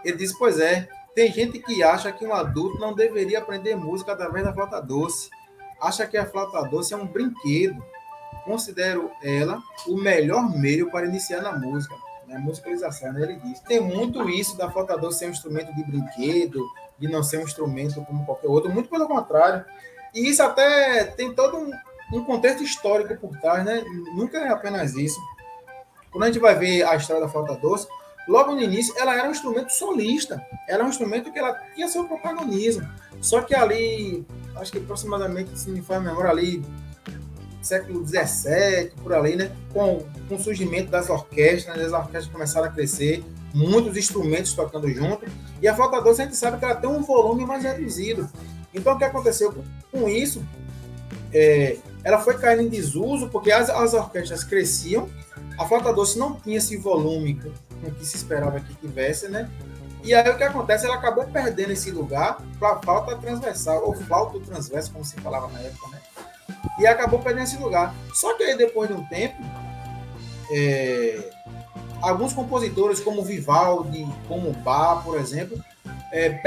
Ele disse, pois é, tem gente que acha que um adulto não deveria aprender música através da flauta doce. Acha que a flauta doce é um brinquedo. Considero ela o melhor meio para iniciar na música, na musicalização, né? Ele diz. Tem muito isso da flauta doce ser um instrumento de brinquedo, de não ser um instrumento como qualquer outro, muito pelo contrário. E isso até tem todo um contexto histórico por trás, né? Nunca é apenas isso. Quando a gente vai ver a história da flauta doce, logo no início ela era um instrumento solista, era um instrumento que ela tinha seu protagonismo. Só que ali, acho que aproximadamente, se me faz a memória, ali século XVII, por ali, né? Com o surgimento das orquestras, né? As orquestras começaram a crescer, muitos instrumentos tocando junto, e a flauta doce a gente sabe que ela tem um volume mais reduzido. Então, o que aconteceu com isso? Ela foi caindo em desuso, porque as orquestras cresciam, a flauta doce não tinha esse volume com que se esperava que tivesse, né? E aí o que acontece? Ela acabou perdendo esse lugar para a flauta transversal, ou flauta transverso, como se falava na época, né? E acabou perdendo esse lugar. Só que aí, depois de um tempo, alguns compositores, como Vivaldi, como Bach, por exemplo,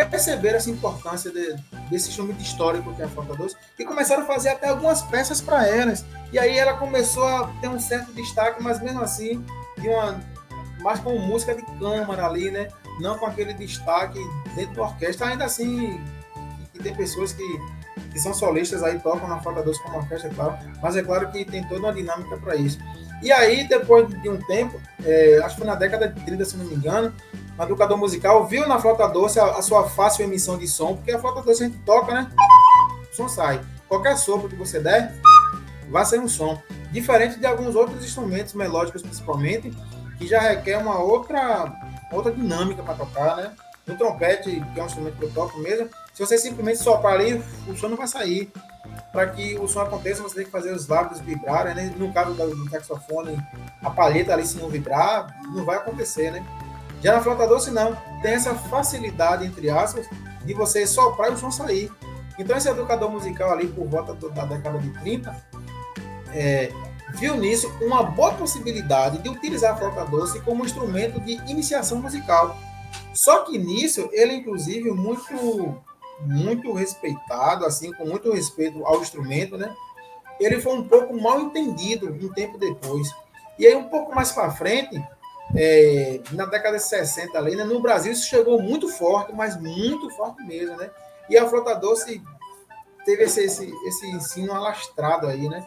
perceberam essa importância desse instrumento histórico que é a flauta doce e começaram a fazer até algumas peças para elas. E aí ela começou a ter um certo destaque, mas mesmo assim, mais com música de câmara ali, né? Não com aquele destaque dentro da orquestra. Ainda assim, que tem pessoas que são solistas aí, tocam na flauta doce como orquestra e tal, mas é claro que tem toda uma dinâmica para isso. E aí, depois de um tempo, acho que foi na década de 30, se não me engano, um educador musical viu na flauta doce a sua fácil emissão de som, porque a flauta doce a gente toca, né? O som sai. Qualquer sopro que você der, vai sair um som. Diferente de alguns outros instrumentos melódicos, principalmente, que já requer uma outra dinâmica para tocar, né? No trompete, que é um instrumento que eu toco mesmo, se você simplesmente soprar ali, o som não vai sair. Para que o som aconteça, você tem que fazer os lábios vibrarem, né? No caso do saxofone, a palheta ali, se não vibrar, não vai acontecer, né? Já na flauta doce, não. Tem essa facilidade, entre aspas, de você soprar e o som sair. Então, esse educador musical ali, por volta da década de 30, viu nisso uma boa possibilidade de utilizar a flauta doce como instrumento de iniciação musical. Só que nisso, ele, inclusive, muito respeitado, assim, com muito respeito ao instrumento, né? Ele foi um pouco mal entendido um tempo depois. E aí, um pouco mais para frente, na década de 60 ali, né, no Brasil isso chegou muito forte, mas muito forte mesmo, né? E a flauta doce teve esse ensino alastrado aí, né?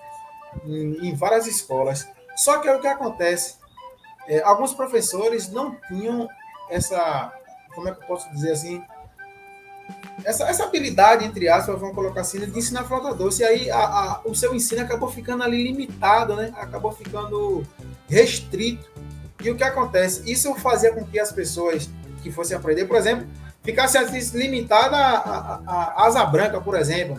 Em várias escolas. Só que é o que acontece. Alguns professores não tinham essa, como é que eu posso dizer assim, essa habilidade, entre aspas, vamos colocar assim, de ensinar flauta doce. E aí o seu ensino acabou ficando ali limitado, né? Acabou ficando restrito. E o que acontece? Isso fazia com que as pessoas que fossem aprender, por exemplo, ficassem assim, limitadas a asa branca, por exemplo.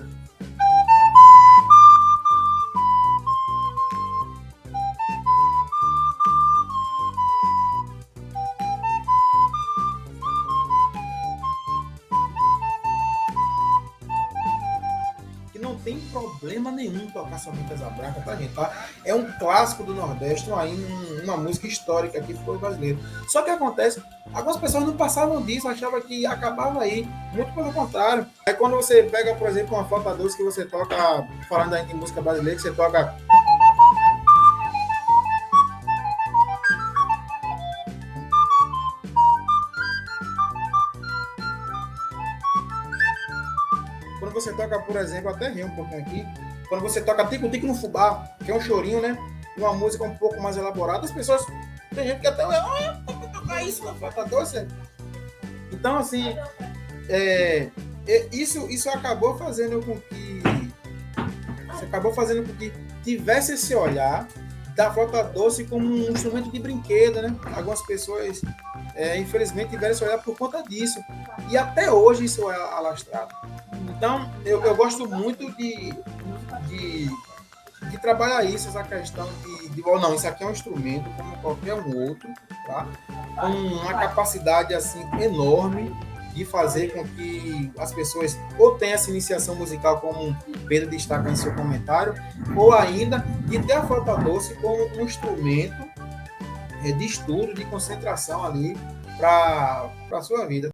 Não tem problema nenhum tocar somente asa branca, tá, gente? Tá? É um clássico do Nordeste, uma música histórica aqui do povo brasileiro. Só que acontece, algumas pessoas não passavam disso, achavam que acabava aí. Muito pelo contrário. Aí quando você pega, por exemplo, uma flauta doce que você toca, falando aí de música brasileira, que você toca. Quando você toca, por exemplo, até ri um pouquinho aqui, quando você toca Tico-Tico no Fubá, que é um chorinho, né? Uma música um pouco mais elaborada, as pessoas. Tem gente que até tocar isso na flauta doce. Então, assim, isso acabou fazendo com que. Acabou fazendo com que tivesse esse olhar da flauta doce como um instrumento de brinquedo, né? Algumas pessoas, infelizmente, tiveram esse olhar por conta disso. E até hoje isso é alastrado. Então, eu gosto muito de trabalhar isso, essa questão não, isso aqui é um instrumento como qualquer um outro, tá? Com uma capacidade assim enorme de fazer com que as pessoas ou tenham essa iniciação musical, como Pedro destaca em seu comentário, ou ainda de ter a flauta doce como um instrumento de estudo, de concentração ali, para a sua vida.